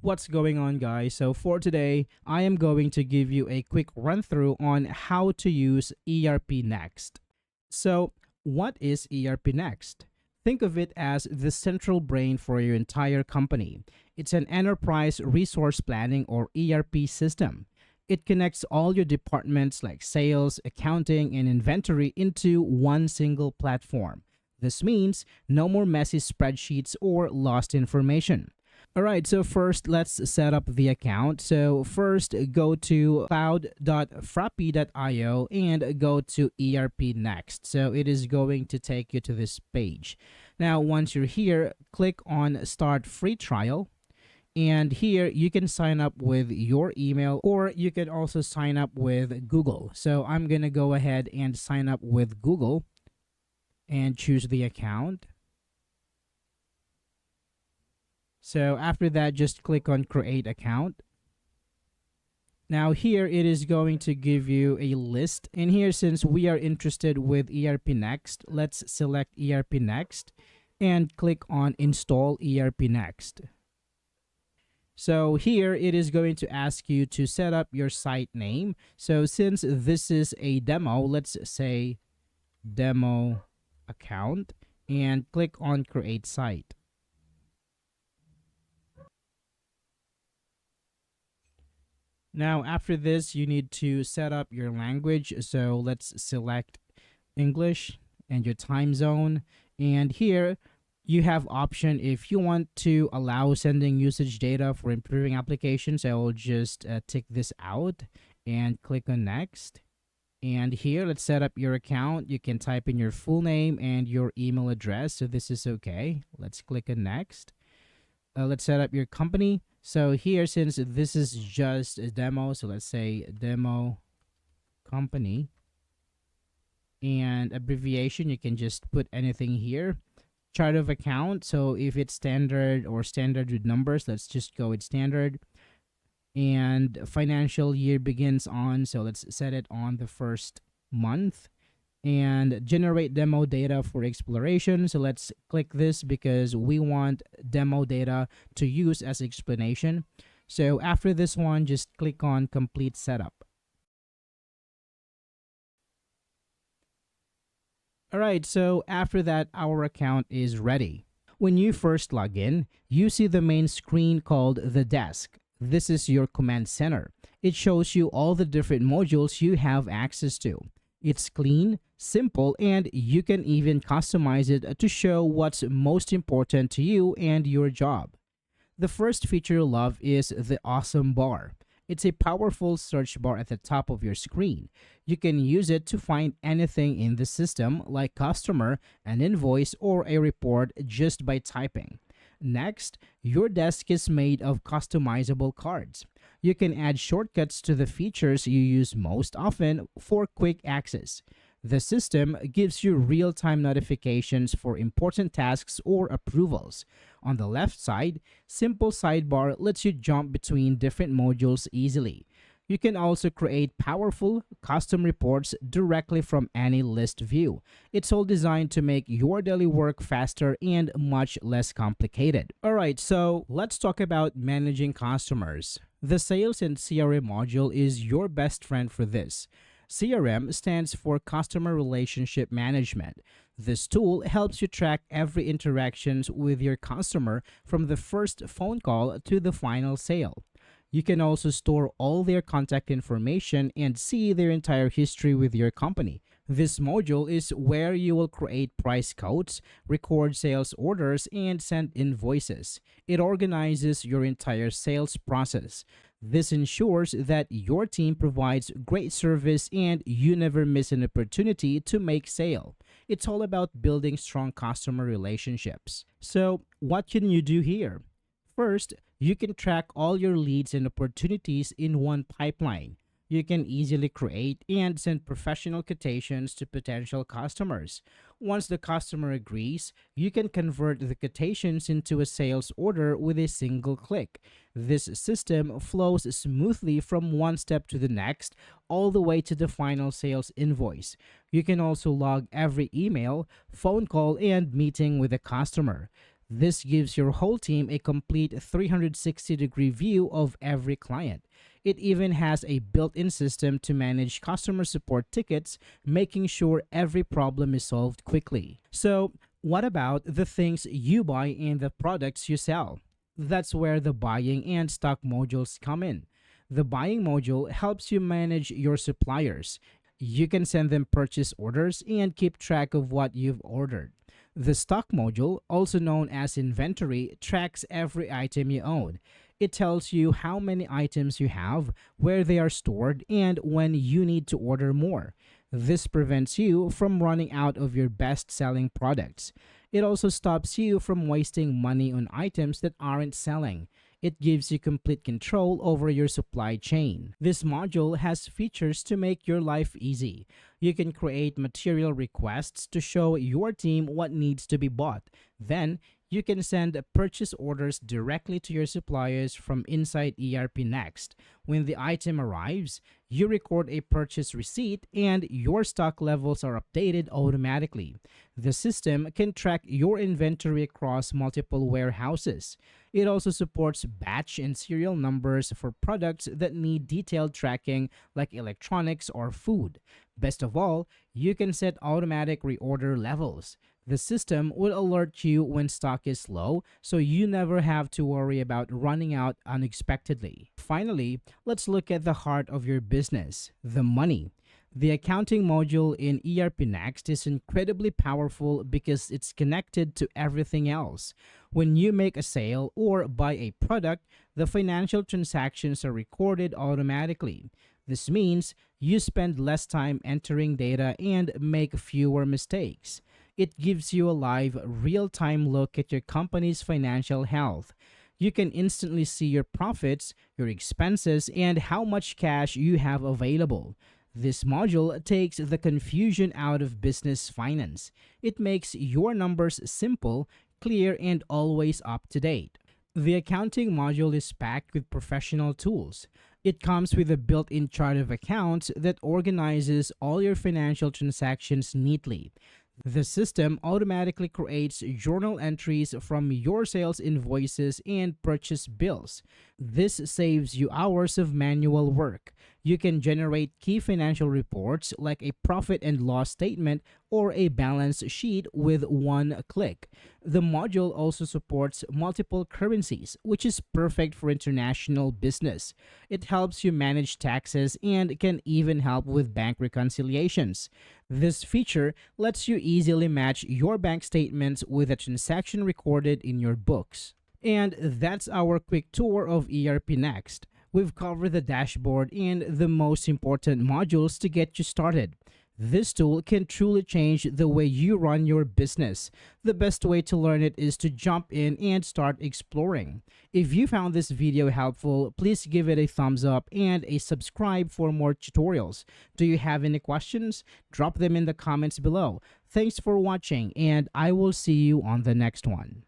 What's going on, guys? So for today, I am going to give you a quick run through on how to use ERPNext. So what is ERPNext? Think of it as the central brain for your entire company. It's an enterprise resource planning or ERP system. It connects all your departments like sales, accounting, and inventory into one single platform. This means no more messy spreadsheets or lost information. All right, so first let's set up the account. So first go to cloud.frappy.io and go to ERPNext. So it is going to take you to this page. Now, once you're here, click on Start Free Trial. And here you can sign up with your email, or you can also sign up with Google. So I'm going to go ahead and sign up with Google and choose the account. So after that, just click on Create Account. Now here it is going to give you a list. And here, since we are interested with ERPNext, let's select ERPNext and click on Install ERPNext. So here it is going to ask you to set up your site name. So since this is a demo, let's say demo account, and click on Create Site. Now, after this, you need to set up your language. So let's select English and your time zone. And here you have option if you want to allow sending usage data for improving applications. I will just tick this out and click on Next. And here, let's set up your account. You can type in your full name and your email address. So this is okay. Let's click on Next. Let's set up your company. So here, since this is just a demo, so let's say demo company. And abbreviation, you can just put anything here. Chart of account, so if it's standard or standard with numbers, let's just go with standard. And financial year begins on, so let's set it on the first month. And generate demo data for exploration, so let's click this because we want demo data to use as explanation. So after this one, just click on Complete Setup. Alright, so after that, our account is ready. When you first log in, you see the main screen called the desk. This is your command center. It shows you all the different modules you have access to. It's clean, simple, and you can even customize it to show what's most important to you and your job. The first feature you'll love is the awesome bar. It's a powerful search bar at the top of your screen. You can use it to find anything in the system, like customer, an invoice, or a report, just by typing. Next, your desk is made of customizable cards. You can add shortcuts to the features you use most often for quick access. The system gives you real-time notifications for important tasks or approvals. On the left side, simple sidebar lets you jump between different modules easily. You can also create powerful custom reports directly from any list view. It's all designed to make your daily work faster and much less complicated. Alright, so let's talk about managing customers. The Sales and CRM module is your best friend for this. CRM stands for Customer Relationship Management. This tool helps you track every interaction with your customer from the first phone call to the final sale. You can also store all their contact information and see their entire history with your company. This module is where you will create price codes, record sales orders, and send invoices. It organizes your entire sales process. This ensures that your team provides great service and you never miss an opportunity to make sale. It's all about building strong customer relationships. So, what can you do here? First, you can track all your leads and opportunities in one pipeline. You can easily create and send professional quotations to potential customers. Once the customer agrees, you can convert the quotations into a sales order with a single click. This system flows smoothly from one step to the next, all the way to the final sales invoice. You can also log every email, phone call, and meeting with a customer. This gives your whole team a complete 360-degree view of every client. It even has a built-in system to manage customer support tickets, making sure every problem is solved quickly. So, what about the things you buy and the products you sell? That's where the buying and stock modules come in. The buying module helps you manage your suppliers. You can send them purchase orders and keep track of what you've ordered. The stock module, also known as inventory, tracks every item you own. It tells you how many items you have, where they are stored, and when you need to order more. This prevents you from running out of your best-selling products. It also stops you from wasting money on items that aren't selling. It gives you complete control over your supply chain. This module has features to make your life easy. You can create material requests to show your team what needs to be bought. Then, you can send purchase orders directly to your suppliers from inside ERPNext. When the item arrives, you record a purchase receipt and your stock levels are updated automatically. The system can track your inventory across multiple warehouses. It also supports batch and serial numbers for products that need detailed tracking like electronics or food. Best of all, you can set automatic reorder levels. The system will alert you when stock is low, so you never have to worry about running out unexpectedly. Finally, let's look at the heart of your business, the money. The accounting module in ERPNext is incredibly powerful because it's connected to everything else. When you make a sale or buy a product, the financial transactions are recorded automatically. This means you spend less time entering data and make fewer mistakes. It gives you a live, real-time look at your company's financial health. You can instantly see your profits, your expenses, and how much cash you have available. This module takes the confusion out of business finance. It makes your numbers simple, clear, and always up to date. The accounting module is packed with professional tools. It comes with a built-in chart of accounts that organizes all your financial transactions neatly. The system automatically creates journal entries from your sales invoices and purchase bills. This saves you hours of manual work. You can generate key financial reports like a profit and loss statement or a balance sheet with one click. The module also supports multiple currencies, which is perfect for international business. It helps you manage taxes and can even help with bank reconciliations. This feature lets you easily match your bank statements with a transaction recorded in your books. And that's our quick tour of ERPNext. We've covered the dashboard and the most important modules to get you started. This tool can truly change the way you run your business. The best way to learn it is to jump in and start exploring. If you found this video helpful, please give it a thumbs up and a subscribe for more tutorials. Do you have any questions? Drop them in the comments below. Thanks for watching, and I will see you on the next one.